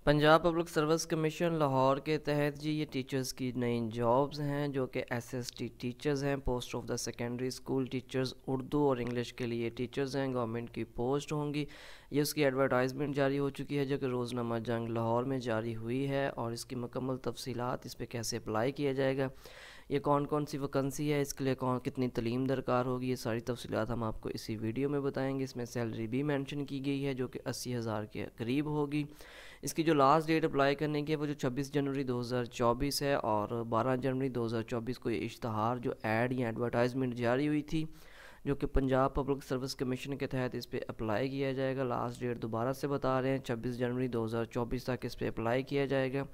Punjab public service commission Lahore के तहत जी ये टीचर्स की नई जॉब्स हैं जो कि एसएसटी टीचर्स हैं, post of the secondary school teachers, Urdu और इंग्लिश के लिए टीचर्स हैं, गवर्नमेंट की पोस्ट होंगी। ये उसकी एडवर्टाइजमेंट जारी हो चुकी है जो कि रोज़नामा जंग लाहौर में जारी हुई है, और इसकी मुकम्मल तफसीलात, इस पर कैसे अप्लाई किया जाएगा, ये कौन कौन सी वैकेंसी है, इसके लिए कौन कितनी तलीम दरकार होगी, ये सारी तफसीलात हम आपको इसी वीडियो में बताएंगे। इसमें सैलरी भी मेंशन की गई है जो कि 80,000 के करीब होगी। इसकी जो लास्ट डेट अप्लाई करने की है वो जो 26 जनवरी 2024 है, और 12 जनवरी 2024 को ये इश्तहार जो ऐड या एडवर्टाइजमेंट जारी हुई थी जो कि पंजाब पब्लिक सर्विस कमीशन के तहत इस पर अप्लाई किया जाएगा। लास्ट डेट दोबारा से बता रहे हैं, 26 जनवरी 2024 तक इस पर अप्लाई किया जाएगा।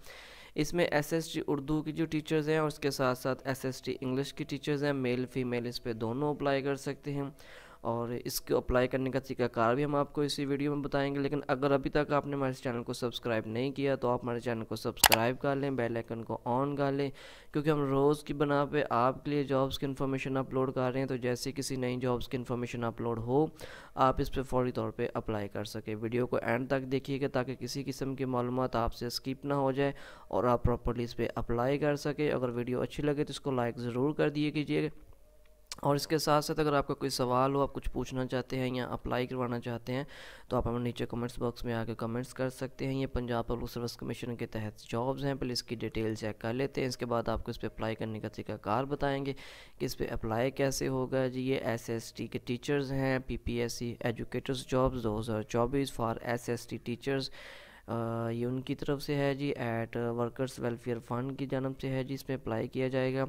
इसमें एसएसटी उर्दू की जो टीचर्स हैं और उसके साथ साथ एसएसटी इंग्लिश की टीचर्स हैं, मेल फीमेल इस पर दोनों अप्लाई कर सकते हैं, और इसको अप्लाई करने का तरीकाकार भी हम आपको इसी वीडियो में बताएंगे। लेकिन अगर अभी तक आपने हमारे चैनल को सब्सक्राइब नहीं किया तो आप हमारे चैनल को सब्सक्राइब कर लें, बेल आइकन को ऑन कर लें, क्योंकि हम रोज़ की बना पे आपके लिए जॉब्स की इन्फॉर्मेशन अपलोड कर रहे हैं। तो जैसे किसी नई जॉब्स की इन्फॉर्मेशन अपलोड हो, आप इस पर फ़ौरी तौर पर अप्लाई कर सकें। वीडियो को एंड तक देखिएगा ताकि किसी किस्म की मालूमात आपसे स्किप ना हो जाए और आप प्रॉपर्ली इस पर अप्लाई कर सकें। अगर वीडियो अच्छी लगे तो इसको लाइक ज़रूर कर दिए कीजिएगा, और इसके साथ साथ अगर आपका कोई सवाल हो, आप कुछ पूछना चाहते हैं या अप्लाई करवाना चाहते हैं, तो आप हमें नीचे कमेंट्स बॉक्स में आके कमेंट्स कर सकते हैं। ये पंजाब पब्लिक सर्विस कमीशन के तहत जॉब्स हैं, पहले इसकी डिटेल चेक कर लेते हैं, इसके बाद आपको इस पर अप्लाई करने का तरीकाकार बताएंगे कि इस पर अप्लाई कैसे होगा। जी ये एसएसटी के टीचर्स हैं, PPSC educators jobs 2024 for SST teachers, ये उनकी तरफ से है जी, एट वर्कर्स वेलफेयर फ़ंड की जानब से है जी, इसमें अप्लाई किया जाएगा।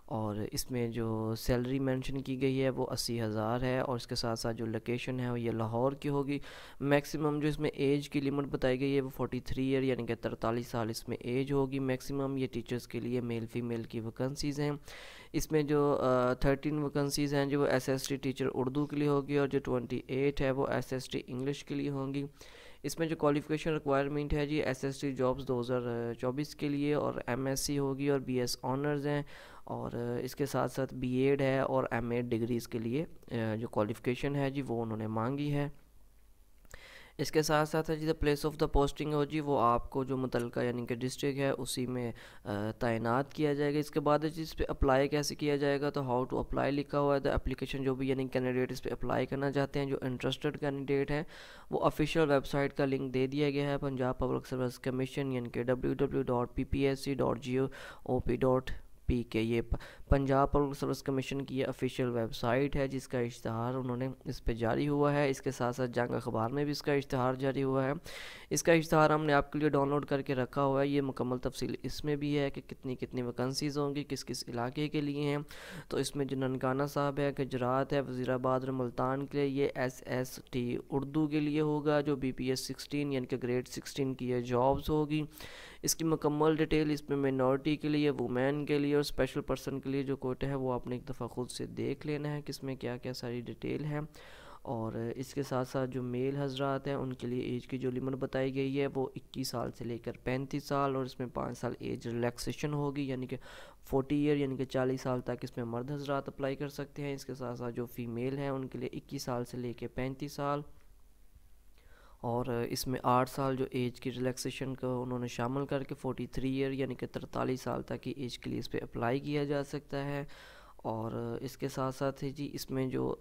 और इसमें जो सैलरी मेंशन की गई है वो 80,000 है, और इसके साथ साथ जो लोकेशन है वो ये लाहौर की होगी। मैक्सिमम जो इसमें एज की लिमिट बताई गई है वो 43 ईयर यानी कि 43 साल इसमें एज होगी मैक्सिमम। ये टीचर्स के लिए मेल फीमेल की वैकेंसीज़ हैं। इसमें जो 13 वैकेंसीज़ हैं जो वो एसएसटी टीचर उर्दू के लिए होगी, और जो 28 है वो एसएसटी इंग्लिश के लिए होंगी। इसमें जो क्वालिफ़िकेशन रिक्वायरमेंट है जी, एसएसटी जॉब्स 2024 के लिए, और एमएससी होगी और बीएस ऑनर्स हैं, और इसके साथ साथ बीएड है और एमएड डिग्रीज़ के लिए जो क्वालिफ़िकेशन है जी वो उन्होंने मांगी है। इसके साथ साथ है जी the place of the posting हो जी, वो आपको जो मुतलका यानी कि डिस्ट्रिक्ट है उसी में तैनात किया जाएगा। इसके बाद जी इस पर अप्लाई कैसे किया जाएगा, तो हाउ टू अप्लाई लिखा हुआ है। द एप्लीकेशन जो भी यानी कैंडिडेट इस पर अप्लाई करना चाहते हैं, जो इंटरेस्टेड कैंडिडेट हैं, वो ऑफिशियल वेबसाइट का लिंक दे दिया गया है पंजाब पब्लिक सर्विस कमीशन यानी कि www.ppsc.gov.pk। ये पंजाब पब्लिक सर्विस कमीशन की ये ऑफिशियल वेबसाइट है जिसका इश्तहार उन्होंने इस पे जारी हुआ है। इसके साथ साथ जंग अखबार में भी इसका इश्तहार जारी हुआ है। इसका इश्तहार हमने आपके लिए डाउनलोड करके रखा हुआ है। ये मुकम्मल तफसील इसमें भी है कि कितनी कितनी वैकेंसीज़ होंगी, किस किस इलाके के लिए हैं। तो इसमें जो ननकाना साहब है, गुजरात है, वज़ीराबाद और मुल्तान के लिए ये SST उर्दू के लिए होगा, जो BPS 16 यानी कि ग्रेड 16 की ये जॉब्स होगी। इसकी मुकम्मल डिटेल इसमें मिनॉरिटी के लिए, वुमेन के लिए और स्पेशल पर्सन के लिए जो कोटा है वो आपने एक दफ़ा ख़ुद से देख लेना है कि इसमें क्या क्या सारी डिटेल है। और इसके साथ साथ जो मेल हजरात हैं उनके लिए एज की जो लिमिट बताई गई है वो 21 साल से लेकर 35 साल, और इसमें 5 साल एज रिलैक्सेशन होगी यानी कि 40 ईयर यानी कि 40 साल तक इसमें मर्द हजरात अप्लाई कर सकते हैं। इसके साथ साथ जो फ़ीमेल हैं उनके लिए 21 साल से लेकर 35 साल, और इसमें 8 साल जो एज की रिलैक्सेशन को उन्होंने शामिल करके 43 ईयर यानी कि 43 साल तक की एज के लिए इस पर अप्लाई किया जा सकता है। और इसके साथ साथ ही जी इसमें जो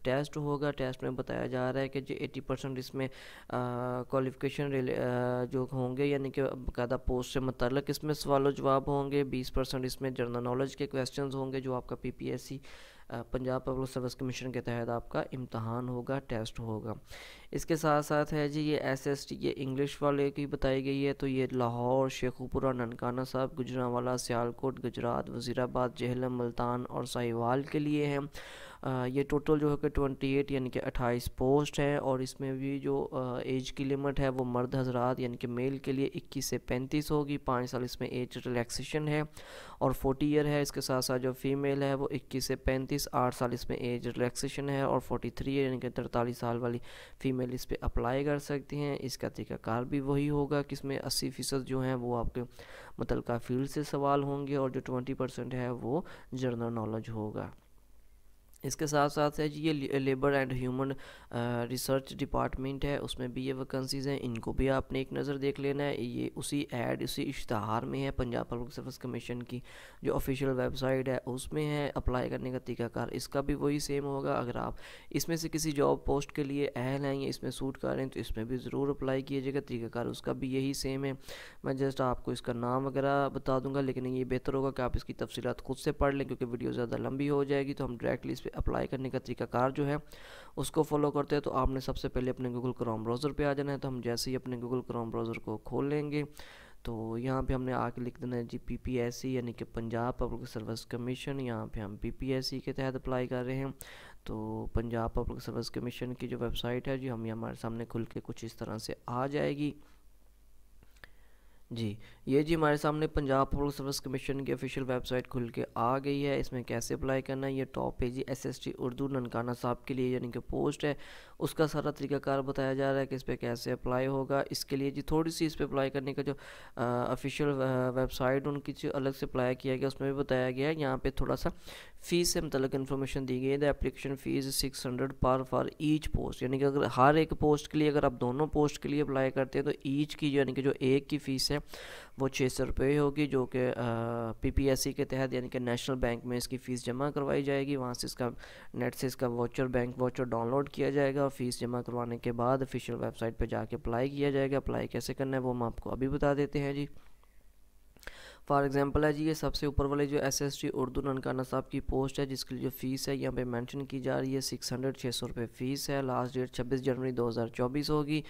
टेस्ट होगा, टेस्ट में बताया जा रहा है कि जो 80% इसमें क्वालिफ़िकेशन जो होंगे यानी कि बाकायदा पोस्ट से मतलब इसमें सवाल जवाब होंगे। 20% इसमें जनरल नॉलेज के क्वेश्चंस होंगे जो आपका PPSC Punjab public service commission के तहत आपका इम्तहान होगा, टेस्ट होगा। इसके साथ साथ है जी ये SST ये इंग्लिश वाले की बताई गई है, तो ये लाहौर, शेखुपुरा, ननकाना साहब, गुजरांवाला, सियालकोट, गुजरात, वज़ीराबाद, जेहलम, मुल्तान और साहिवाल के लिए हैं। ये टोटल जो है कि 28 यानी कि 28 पोस्ट हैं, और इसमें भी जो एज की लिमिट है वो मर्द हजरात यानी कि मेल के लिए 21 से 35 होगी। 5 साल इसमें एज रिलैक्सेशन है और 40 ईयर है। इसके साथ साथ जो फीमेल है वो 21 से 35, 8 साल इसमें एज रिलैक्सेशन है, और 43 यानी कि 43 साल वाली फ़ीमेल इस पर अप्लाई कर सकती हैं। इसका तरीकाकार भी वही होगा कि इसमें 80% जो हैं वो आपके मुतल्लिका फील्ड से सवाल होंगे, और जो 20% है वो जनरल नॉलेज होगा। इसके साथ साथ है जी ये labour and human research department है, उसमें भी ये वैकेंसीज़ हैं, इनको भी आपने एक नज़र देख लेना है। ये उसी इश्तहार में है, पंजाब पब्लिक सर्विस कमीशन की जो ऑफिशियल वेबसाइट है उसमें है। अप्लाई करने का तरीकाकार इसका भी वही सेम होगा। अगर आप इसमें से किसी जॉब पोस्ट के लिए अहल हैं या इसमें सूट कर रहे हैं तो इसमें भी ज़रूर अप्लाई कीजिएगा, तरीकाकार उसका भी यही सेम है। मैं जस्ट आपको इसका नाम वगैरह बता दूंगा, लेकिन ये बेहतर होगा कि आप इसकी तफसीलात खुद से पढ़ लें, क्योंकि वीडियो ज़्यादा लंबी हो जाएगी। तो हम डायरेक्टली इस पर अप्लाई करने का तरीकाकार जो है उसको फॉलो करते हैं। तो आपने सबसे पहले अपने गूगल क्रोम ब्राउज़र पे आ जाना है। तो हम जैसे ही अपने गूगल क्रोम ब्राउज़र को खोल लेंगे तो यहाँ पे हमने आके लिख देना है जी PPSC यानी कि पंजाब पब्लिक सर्विस कमीशन। यहाँ पे हम PPSC के तहत अप्लाई कर रहे हैं। तो पंजाब पब्लिक सर्विस कमीशन की जो वेबसाइट है जी हम ये हमारे सामने खुल के कुछ इस तरह से आ जाएगी जी। ये जी हमारे सामने पंजाब पब्लिक सर्विस कमीशन की ऑफिशियल वेबसाइट खुल के आ गई है। इसमें कैसे अप्लाई करना है, ये टॉप पे जी SST उर्दू ननकाना साहब के लिए यानी कि पोस्ट है, उसका सारा तरीकाकार बताया जा रहा है कि इस पर कैसे अप्लाई होगा। इसके लिए जी थोड़ी सी इस पर अप्लाई करने का जो ऑफिशियल वेबसाइट उनकी जो अलग से अप्लाई किया गया उसमें भी बताया गया है। यहाँ पर थोड़ा सा फ़ीस से मतलब इन्फॉर्मेशन दी गई है। द एप्लीकेशन फ़ीस 600 पर फॉर ईच पोस्ट, यानी कि अगर हर एक पोस्ट के लिए अगर आप दोनों पोस्ट के लिए अप्लाई करते हैं तो ईच की यानी कि जो एक की फ़ीस है वो 600 रुपये होगी, जो कि PPSC के तहत यानी कि नेशनल बैंक में इसकी फ़ीस जमा करवाई जाएगी। वहाँ से इसका नेट से इसका बैंक वाउचर डाउनलोड किया जाएगा और फ़ीस जमा करवाने के बाद ऑफिशियल वेबसाइट पर जाके अप्लाई किया जाएगा। अप्लाई कैसे करना है वो हम आपको अभी बता देते हैं जी। फॉर एग्जांपल है जी ये सबसे ऊपर वाले जो SST उर्दू ननकाना साहब की पोस्ट है जिसकी जो फ़ीस है यहाँ पे मेंशन की जा रही है 600 रुपये फ़ीस है। लास्ट डेट 26 जनवरी 2024 होगी।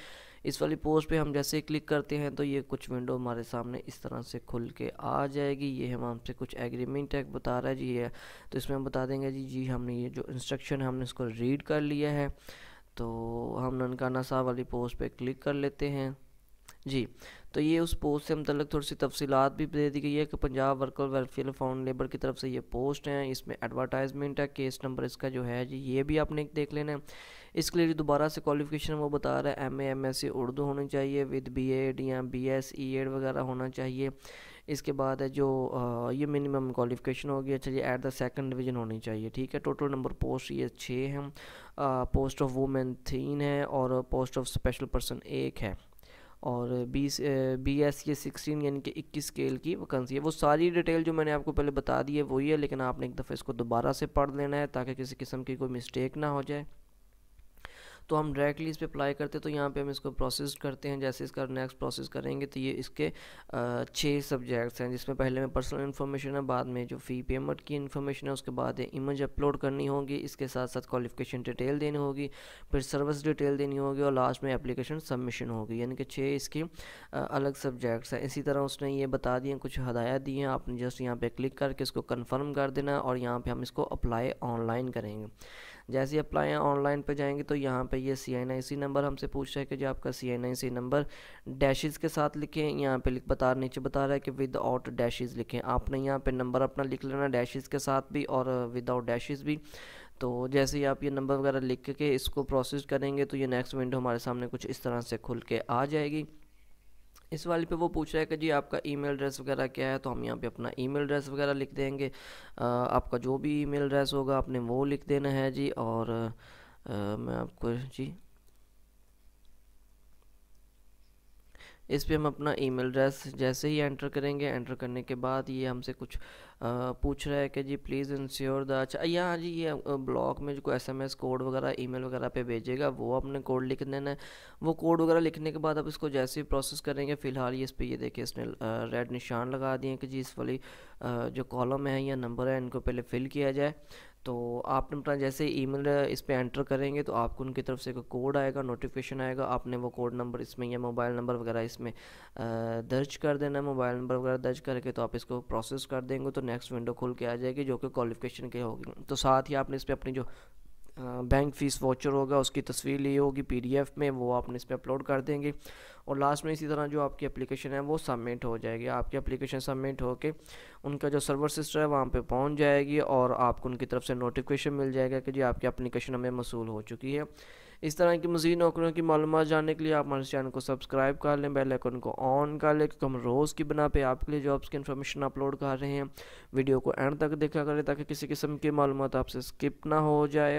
इस वाली पोस्ट पे हम जैसे क्लिक करते हैं तो ये कुछ विंडो हमारे सामने इस तरह से खुल के आ जाएगी। ये हम हमसे कुछ एग्रीमेंट है बता रहा है जी ये, तो इसमें हम बता देंगे जी हमने ये जो इंस्ट्रक्शन है हमने इसको रीड कर लिया है। तो हम ननकाना साहब वाली पोस्ट पे क्लिक कर लेते हैं जी। तो ये उस पोस्ट से मतलब थोड़ी सी तफसीलात भी दे दी गई है कि Punjab worker welfare found labour की तरफ से ये पोस्ट हैं। इसमें एडवर्टाइजमेंट है, केस नंबर इसका जो है जी ये भी आपने देख लेना है। इसके लिए दोबारा से क्वालिफिकेशन वो बता रहा है MA MSc उर्दू होनी चाहिए विद BEd या BS EEd वगैरह होना चाहिए। इसके बाद है जो ये मिनिमम क्वालिफिकेशन होगी। अच्छा ये एट द सेकंड डिवीज़न होनी चाहिए, ठीक है। टोटल नंबर पोस्ट ये 6 हैं। पोस्ट ऑफ वुमेन 3 है और पोस्ट ऑफ स्पेशल पर्सन 1 है और BS ये 16 यानी कि 21 स्केल की वैकेंसी है। वो सारी डिटेल जो मैंने आपको पहले बता दी है वही है, लेकिन आपने एक दफ़ा इसको दोबारा से पढ़ लेना है ताकि किसी किस्म की कोई मिस्टेक ना हो जाए। तो हम डायरेक्टली इस पर अप्लाई करते हैं। तो यहाँ पे हम इसको प्रोसेस करते हैं। जैसे इसका नेक्स्ट प्रोसेस करेंगे तो ये इसके 6 सब्जेक्ट्स हैं, जिसमें पहले में पर्सनल इन्फॉर्मेशन है, बाद में जो फ़ी पेमेंट की इन्फॉर्मेशन है, उसके बाद इमेज अपलोड करनी होगी, इसके साथ साथ क्वालिफिकेशन डिटेल देनी होगी, फिर सर्विस डिटेल देनी होगी और लास्ट में एप्लीकेशन सबमिशन होगी। यानी कि 6 इसकी अलग सब्जेक्ट्स हैं। इसी तरह उसने ये बता दिए, कुछ हदायत दी हैं, आपने जस्ट यहाँ पर क्लिक करके इसको कन्फर्म कर देना और यहाँ पर हम इसको अप्लाई ऑनलाइन करेंगे। जैसे ही अप्लाई ऑनलाइन पे जाएंगे तो यहाँ पे ये CNIC नंबर हमसे पूछ रहा है कि जो आपका CNIC नंबर डैशेस के साथ लिखें। यहाँ पे नीचे बता रहा है कि विद आउट डैशेस लिखें। आपने यहाँ पे नंबर अपना लिख लेना डैशेस के साथ भी और विदाउट डैशेस भी। तो जैसे ही आप ये नंबर वगैरह लिख के इसको प्रोसेस करेंगे तो ये नेक्स्ट विंडो हमारे सामने कुछ इस तरह से खुल के आ जाएगी। इस वाले पे वो पूछ रहा है कि जी आपका ईमेल एड्रेस वगैरह क्या है, तो हम यहाँ पे अपना ईमेल एड्रेस वगैरह लिख देंगे। आपका जो भी ईमेल एड्रेस होगा आपने वो लिख देना है जी। और मैं आपको जी इस पे हम अपना ईमेल एड्रेस जैसे ही एंटर करेंगे, एंटर करने के बाद ये हमसे कुछ पूछ रहा है कि जी प्लीज़ इंश्योर द, अच्छा यहाँ जी ये ब्लॉक में जो कोई SMS कोड वगैरह ईमेल वगैरह पे भेजेगा वो अपने कोड लिख देना है। वो कोड वगैरह लिखने के बाद अब इसको जैसे ही प्रोसेस करेंगे, फ़िलहाल ये इस पर ये देखिए इसने रेड निशान लगा दिए कि जी इस वाली जो कॉलम है या नंबर है इनको पहले फिल किया जाए। तो आपने अपना जैसे ईमेल इस पे एंटर करेंगे तो आपको उनकी तरफ से एक कोड आएगा, नोटिफिकेशन आएगा। आपने वो कोड नंबर इसमें या मोबाइल नंबर वगैरह इसमें दर्ज कर देना है। मोबाइल नंबर वगैरह दर्ज करके तो आप इसको प्रोसेस कर देंगे तो नेक्स्ट विंडो खुल के आ जाएगी जो कि क्वालिफिकेशन की होगी। तो साथ ही आपने इस पर अपनी जो बैंक फ़ीस वाउचर होगा उसकी तस्वीर ली होगी PDF में, वो आपने इस पर अपलोड कर देंगे और लास्ट में इसी तरह जो आपकी एप्लीकेशन है वो सबमिट हो जाएगी। आपकी एप्लीकेशन सबमिट होके उनका जो सर्वर सिस्टम है वहाँ पे पहुँच जाएगी और आपको उनकी तरफ से नोटिफिकेशन मिल जाएगा कि जी आपकी एप्लीकेशन हमें मसूल हो चुकी है। इस तरह की मज़ीद नौकरियों की मालूमात जानने के लिए आप हमारे चैनल को सब्सक्राइब कर लें, बेल आइकन को ऑन कर लें, क्योंकि हम रोज़ की बना पे आपके लिए जॉब्स की इन्फॉर्मेशन अपलोड कर रहे हैं। वीडियो को एंड तक देखा करें ताकि किसी किस्म की मालूमात आपसे स्किप ना हो जाए।